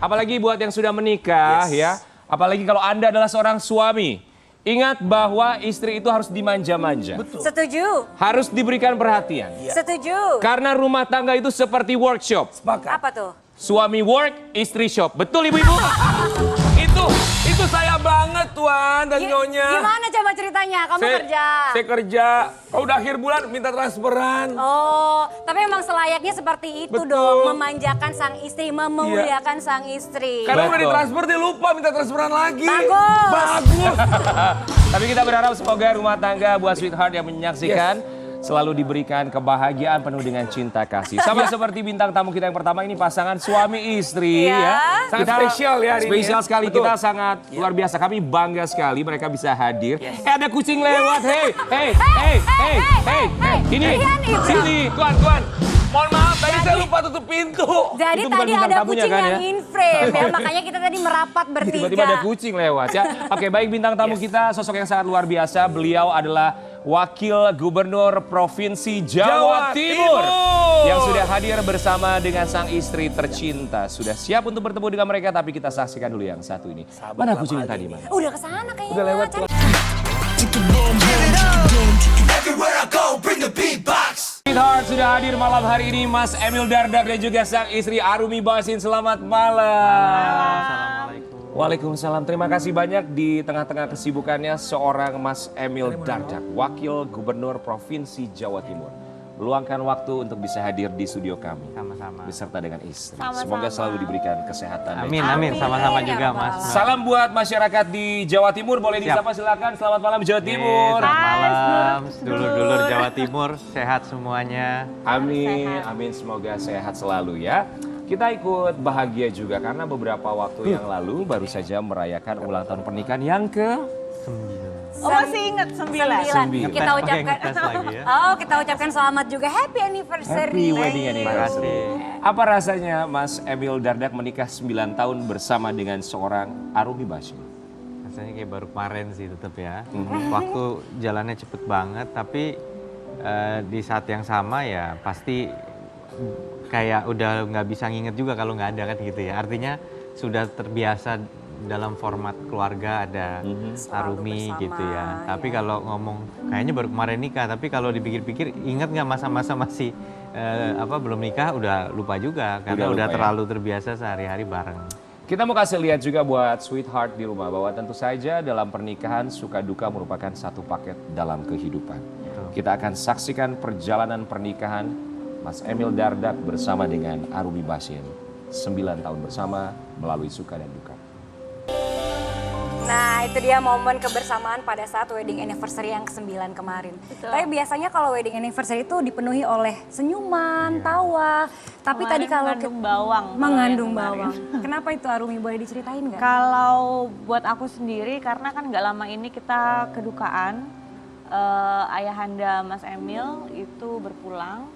Apalagi buat yang sudah menikah ya. Apalagi kalau Anda adalah seorang suami. Ingat bahwa istri itu harus dimanja-manja. Setuju. Harus diberikan perhatian. Setuju. Karena rumah tangga itu seperti workshop. Apa tuh? Suami work, istri shop. Betul ibu-ibu? Itu saya banget Tuan dan Nyonya. Gimana coba ceritanya? Kamu kerja. Saya kerja. Kalau udah akhir bulan minta transferan. Oh, tapi memang selayaknya seperti itu Betul. dong. Memanjakan sang istri, memuliakan sang istri. Karena udah Betul. ditransfer dia lupa minta transferan lagi. Bagus. Bagus. Tapi kita berharap semoga rumah tangga buat sweetheart yang menyaksikan selalu diberikan kebahagiaan penuh dengan cinta kasih. Sama seperti bintang tamu kita yang pertama ini pasangan suami istri ya. Sangat spesial ya hari ini Spesial ya. sekali, Betul. kita sangat luar biasa. Kami bangga sekali mereka bisa hadir. Ada kucing lewat. Hey. Ini, sini. Tuan. Mohon maaf tadi saya lupa tutup pintu. Jadi Itu bukan tadi bintang ada tamunya kucing kan, yang ya? in frame ya, makanya kita tadi merapat bertiga. Tiba-tiba ada kucing lewat ya. Oke, baik bintang tamu kita sosok yang sangat luar biasa. Beliau adalah Wakil Gubernur Provinsi Jawa Timur yang sudah hadir bersama dengan sang istri tercinta. Sudah siap untuk bertemu dengan mereka, tapi kita saksikan dulu yang satu ini. Mana kucing tadi, Mana? Udah kesana kayaknya. Udah lewat. Cari. Sweetheart sudah hadir malam hari ini, Mas Emil Dardak dan juga sang istri Arumi Basin. Selamat malam. Waalaikumsalam. Terima kasih banyak di tengah-tengah kesibukannya seorang Mas Emil Dardak, Wakil Gubernur Provinsi Jawa Timur, meluangkan waktu untuk bisa hadir di studio kami. Sama-sama. Beserta dengan istri. Sama-sama. Semoga selalu diberikan kesehatan. Amin, dan amin. Sama-sama Ya juga, Allah. Mas. salam buat masyarakat di Jawa Timur. Boleh disapa silakan. Selamat malam Jawa Timur. Selamat malam, dulur-dulur Jawa Timur, sehat semuanya. Amin, amin. Semoga sehat selalu ya. Kita ikut bahagia juga karena beberapa waktu yang lalu baru saja merayakan ulang tahun pernikahan yang ke... Oh masih ingat 9. Sembilan. Kita Pakai ucapkan. ngetes lagi ya. Oh, kita ucapkan selamat juga. Happy anniversary. Happy wedding anniversary. kasih. Apa rasanya Mas Emil Dardak menikah 9 tahun bersama dengan seorang Arumi Basin? Rasanya kayak baru kemarin sih tetap ya. Waktu jalannya cepet banget, tapi di saat yang sama ya pasti kayak udah nggak bisa nginget juga kalau nggak ada kan gitu ya. Artinya sudah terbiasa dalam format keluarga ada Arumi bersama, gitu ya. Tapi ya. kalau ngomong kayaknya baru kemarin nikah, tapi kalau dipikir-pikir ingat nggak masa-masa masih belum nikah udah lupa juga karena Udah lupa udah ya. terlalu terbiasa sehari-hari bareng. Kita mau kasih lihat juga buat sweetheart di rumah bahwa tentu saja dalam pernikahan suka duka merupakan satu paket dalam kehidupan. Kita akan saksikan perjalanan pernikahan Mas Emil Dardak bersama dengan Arumi Basin. 9 tahun bersama melalui suka dan duka. Nah, itu dia momen kebersamaan pada saat wedding anniversary yang ke-9 kemarin. Tapi biasanya kalau wedding anniversary itu dipenuhi oleh senyuman, tawa. Tapi Kemarin tadi kalau mengandung bawang. mengandung kalau yang bawang. Kenapa itu Arumi, boleh diceritain nggak? Kalau buat aku sendiri karena kan nggak lama ini kita kedukaan ayahanda Mas Emil itu berpulang.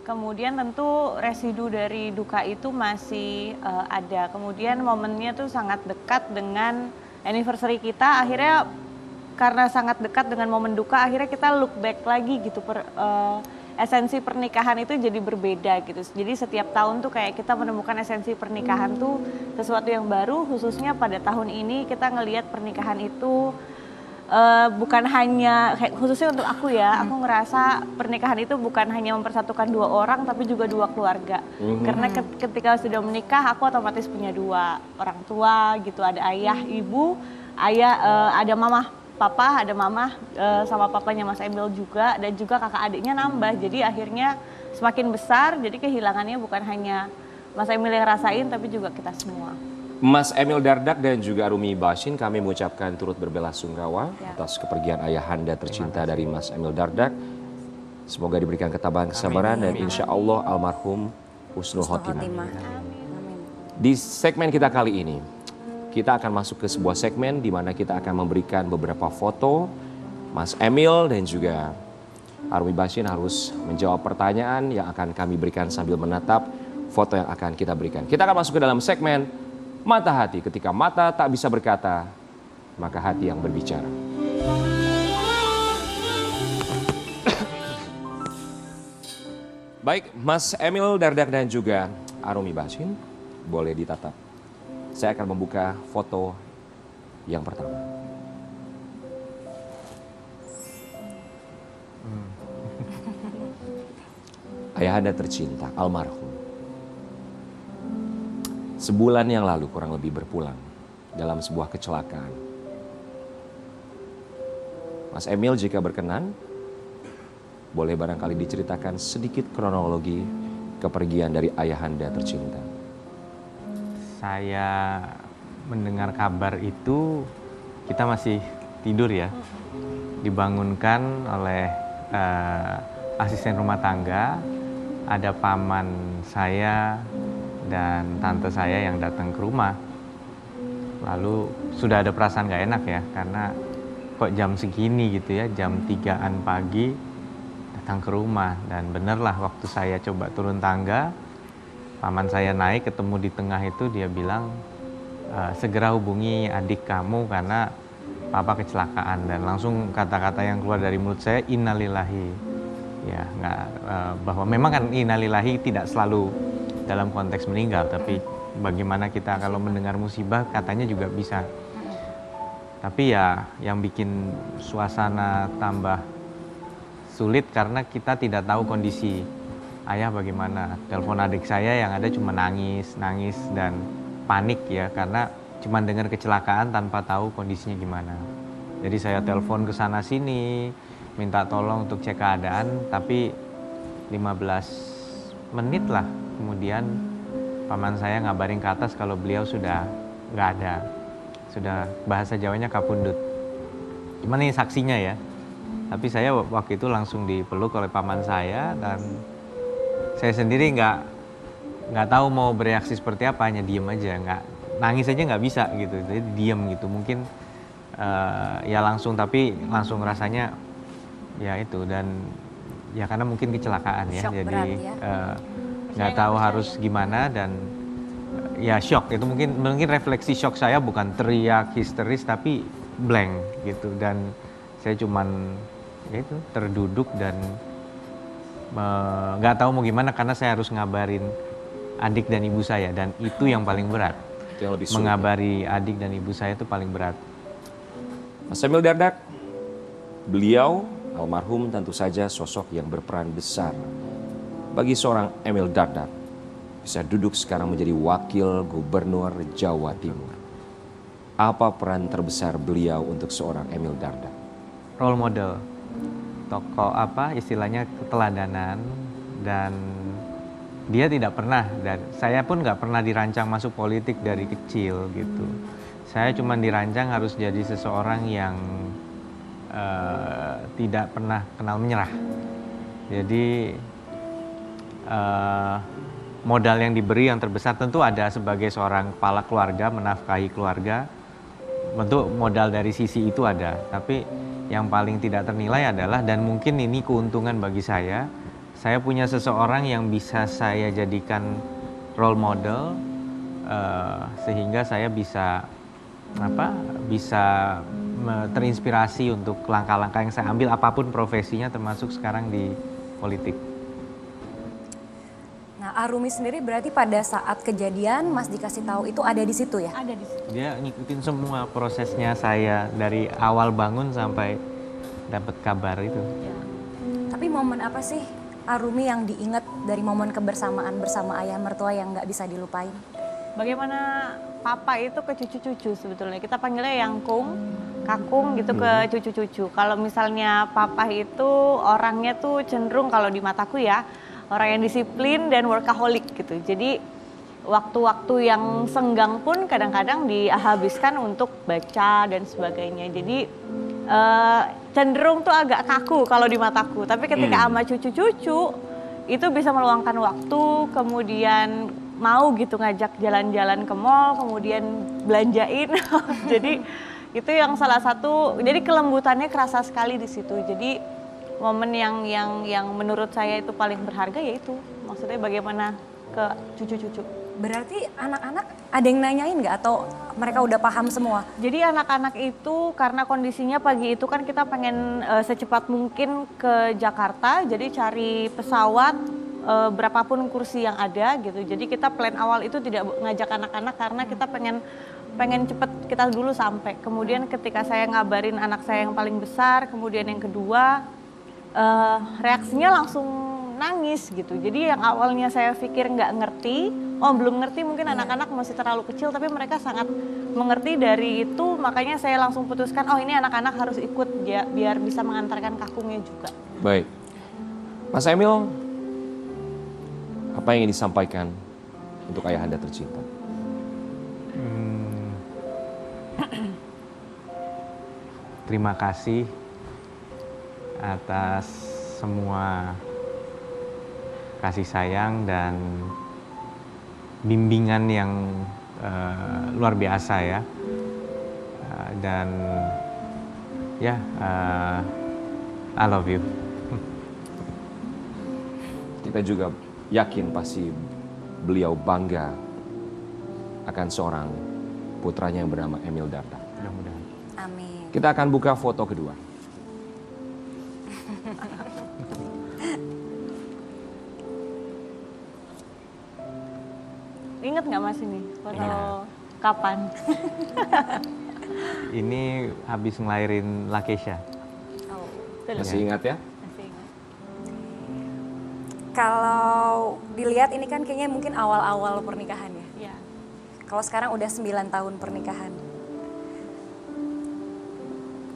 Kemudian tentu residu dari duka itu masih ada. Kemudian momennya tuh sangat dekat dengan anniversary kita. Akhirnya karena sangat dekat dengan momen duka, akhirnya kita look back lagi gitu. Esensi pernikahan itu jadi berbeda gitu. Jadi setiap tahun tuh kayak kita menemukan esensi pernikahan tuh sesuatu yang baru. Khususnya pada tahun ini kita ngelihat pernikahan itu bukan hanya, khususnya untuk aku ya, aku ngerasa pernikahan itu bukan hanya mempersatukan dua orang tapi juga dua keluarga. Karena ketika sudah menikah aku otomatis punya dua orang tua gitu, ada ayah, ibu, ada mama, papa, ada mama sama papanya Mas Emil juga, dan juga kakak adiknya nambah. Jadi akhirnya semakin besar, jadi kehilangannya bukan hanya Mas Emil yang rasain tapi juga kita semua. Mas Emil Dardak dan juga Arumi Basin, kami mengucapkan turut berbelasungkawa atas kepergian ayahanda tercinta dari Mas Emil Dardak. Semoga diberikan ketabahan kesabaran dan insya Allah almarhum husnul khotimah. Di segmen kita kali ini, kita akan masuk ke sebuah segmen di mana kita akan memberikan beberapa foto Mas Emil dan juga Arumi Basin harus menjawab pertanyaan yang akan kami berikan sambil menatap foto yang akan kita berikan. Kita akan masuk ke dalam segmen Mata Hati. Ketika mata tak bisa berkata, maka hati yang berbicara. Baik, Mas Emil Dardak dan juga Arumi Basin, boleh ditatap Saya akan membuka foto yang pertama. Ayahanda tercinta, almarhum. Sebulan yang lalu kurang lebih berpulang dalam sebuah kecelakaan. Mas Emil jika berkenan, boleh barangkali diceritakan sedikit kronologi kepergian dari ayahanda tercinta. Saya mendengar kabar itu, kita masih tidur ya. Dibangunkan oleh asisten rumah tangga, ada paman saya dan tante saya yang datang ke rumah. Lalu sudah ada perasaan gak enak ya, karena kok jam segini gitu ya, jam 3-an pagi datang ke rumah. Dan benerlah waktu saya coba turun tangga, paman saya naik ketemu di tengah itu, dia bilang segera hubungi adik kamu karena papa kecelakaan. Dan langsung kata-kata yang keluar dari mulut saya, innalillahi. Ya, bahwa memang kan innalillahi tidak selalu dalam konteks meninggal, tapi bagaimana kita kalau mendengar musibah katanya juga bisa. Tapi ya yang bikin suasana tambah sulit karena kita tidak tahu kondisi ayah bagaimana. Telepon adik saya yang ada cuma nangis dan panik ya, karena cuma dengar kecelakaan tanpa tahu kondisinya gimana. Jadi saya telepon ke sana sini, minta tolong untuk cek keadaan, tapi 15 menit lah kemudian paman saya ngabarin ke atas kalau beliau sudah nggak ada, sudah bahasa Jawanya kapundut. Cuman ini saksinya ya, tapi saya waktu itu langsung dipeluk oleh paman saya dan saya sendiri nggak tahu mau bereaksi seperti apa, hanya diem aja, nggak nangis aja nggak bisa gitu, jadi diem gitu. Mungkin ya langsung, tapi langsung rasanya ya itu, dan ya karena mungkin kecelakaan ya, Shock jadi berat ya. nggak tahu harus gimana dan ya shock. Itu mungkin refleksi shock saya bukan teriak histeris tapi blank gitu, dan saya cuman ya itu terduduk dan nggak tahu mau gimana karena saya harus ngabarin adik dan ibu saya, dan itu yang paling berat. Itu yang lebih sulit. Mengabari adik dan ibu saya itu paling berat. Mas Emil Dardak, beliau almarhum tentu saja sosok yang berperan besar bagi seorang Emil Dardak bisa duduk sekarang menjadi wakil gubernur Jawa Timur. Apa peran terbesar beliau untuk seorang Emil Dardak? Role model, tokoh istilahnya keteladanan, dan dia tidak pernah, dan saya pun nggak pernah dirancang masuk politik dari kecil gitu. Saya cuma dirancang harus jadi seseorang yang tidak pernah kenal menyerah. Jadi modal yang diberi yang terbesar tentu ada sebagai seorang kepala keluarga, menafkahi keluarga. Tentu modal dari sisi itu ada, tapi yang paling tidak ternilai adalah, dan mungkin ini keuntungan bagi saya punya seseorang yang bisa saya jadikan role model, sehingga saya bisa terinspirasi untuk langkah-langkah yang saya ambil apapun profesinya, termasuk sekarang di politik. Nah, Arumi sendiri berarti pada saat kejadian Mas dikasih tahu itu ada di situ ya? Ada di situ. Dia ngikutin semua prosesnya saya dari awal bangun sampai dapat kabar itu. Ya. Tapi momen apa sih Arumi yang diingat dari momen kebersamaan bersama ayah mertua yang nggak bisa dilupain? Bagaimana papa itu ke cucu-cucu sebetulnya. Kita panggilnya Yangkung, Kakung gitu ke cucu-cucu. Kalau misalnya papa itu orangnya tuh cenderung kalau di mataku ya, orang yang disiplin dan workaholic gitu. Jadi waktu-waktu yang senggang pun kadang-kadang dihabiskan untuk baca dan sebagainya. Jadi cenderung tuh agak kaku kalau di mataku. Tapi ketika sama cucu-cucu itu bisa meluangkan waktu, kemudian mau gitu ngajak jalan-jalan ke mall, kemudian belanjain. Jadi itu yang salah satu, jadi kelembutannya kerasa sekali di situ. Jadi momen yang menurut saya itu paling berharga yaitu maksudnya bagaimana ke cucu-cucu. Berarti anak-anak ada yang nanyain nggak atau mereka udah paham semua? Jadi anak-anak itu karena kondisinya pagi itu kan kita pengen secepat mungkin ke Jakarta, jadi cari pesawat berapapun kursi yang ada gitu. Jadi kita plan awal itu tidak ngajak anak-anak karena kita pengen cepet kita dulu sampai. Kemudian ketika saya ngabarin anak saya yang paling besar, kemudian yang kedua reaksinya langsung nangis gitu. Jadi yang awalnya saya pikir nggak ngerti, belum ngerti mungkin anak-anak masih terlalu kecil, tapi mereka sangat mengerti. Dari itu makanya saya langsung putuskan, ini anak-anak harus ikut ya, biar bisa mengantarkan kakungnya juga. Baik. Mas Emil, apa yang ingin disampaikan untuk ayahanda tercinta? Terima kasih atas semua kasih sayang dan bimbingan yang luar biasa ya. Dan ya, I love you. Kita juga yakin pasti beliau bangga akan seorang putranya yang bernama Emil Dardak. Mudah-mudahan. Amin. Kita akan buka foto kedua. Ingat nggak Mas ini foto Ingat. kapan? Ini habis ngelahirin Lakesha. Betul. Masih ingat ya? Masih ingat. Kalau dilihat ini kan kayaknya mungkin awal-awal pernikahan ya. Ya. Kalau sekarang udah 9 tahun pernikahan.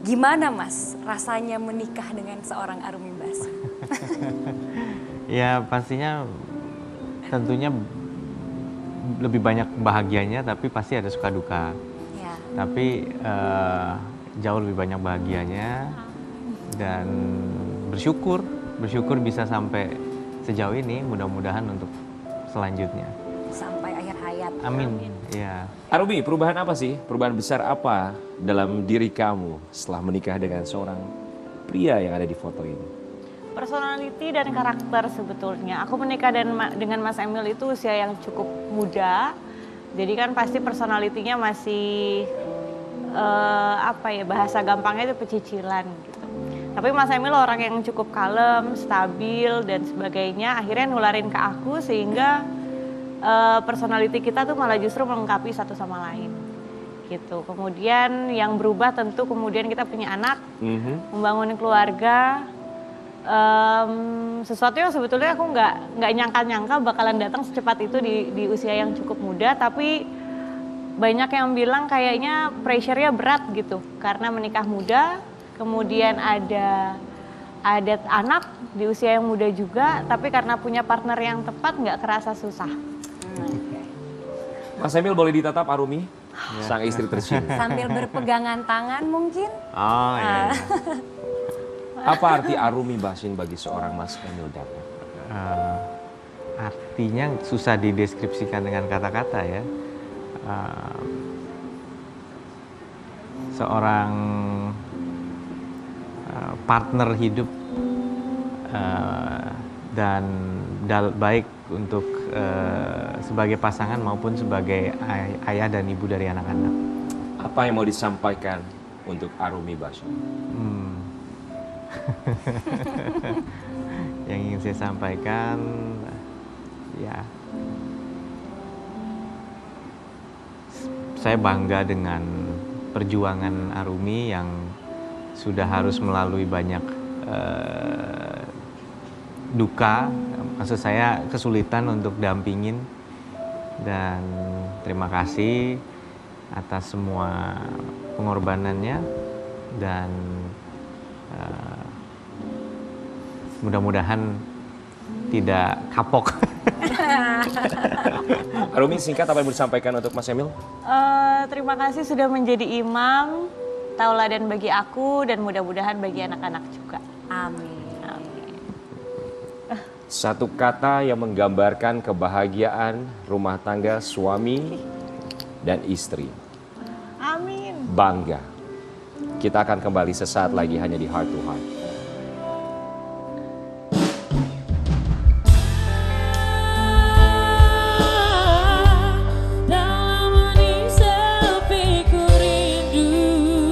Gimana Mas rasanya menikah dengan seorang Arumi Basin? Ya pastinya tentunya lebih banyak bahagianya, tapi pasti ada suka duka. Ya. Tapi jauh lebih banyak bahagianya dan bersyukur bisa sampai sejauh ini. Mudah-mudahan untuk selanjutnya. Sampai akhir hayat. Amin. Ya. Arumi, perubahan apa sih? Perubahan besar apa dalam diri kamu setelah menikah dengan seorang pria yang ada di foto ini? Personality dan karakter sebetulnya. Aku menikah dengan Mas Emil itu usia yang cukup muda. Jadi kan pasti personalitinya masih bahasa gampangnya itu pecicilan gitu. Tapi Mas Emil orang yang cukup kalem, stabil dan sebagainya. Akhirnya nularin ke aku sehingga personality kita tuh malah justru melengkapi satu sama lain. Gitu. Kemudian yang berubah tentu kemudian kita punya anak, membangun keluarga. Sesuatu yang sebetulnya aku nggak nyangka bakalan datang secepat itu di usia yang cukup muda, tapi banyak yang bilang kayaknya pressure-nya berat gitu karena menikah muda, kemudian ada anak di usia yang muda juga, tapi karena punya partner yang tepat nggak kerasa susah. Mas Emil boleh ditatap Arumi, sang istri tercinta. Sambil berpegangan tangan mungkin. Oh iya. Apa arti Arumi Basin bagi seorang Mas Emil Dardak? Artinya susah dideskripsikan dengan kata-kata ya. Seorang partner hidup dan baik untuk sebagai pasangan maupun sebagai ayah dan ibu dari anak-anak. Apa yang mau disampaikan untuk Arumi Basin? Yang ingin saya sampaikan ya, saya bangga dengan perjuangan Arumi yang sudah harus melalui banyak duka, maksud saya kesulitan untuk dampingin, dan terima kasih atas semua pengorbanannya dan mudah-mudahan tidak kapok. Arumi, singkat apa yang mau disampaikan untuk Mas Emil? Terima kasih sudah menjadi imam, tauladan bagi aku dan mudah-mudahan bagi anak-anak juga. Amin. Satu kata yang menggambarkan kebahagiaan rumah tangga suami dan istri. Amin. Bangga. Kita akan kembali sesaat lagi hanya di Heart to Heart.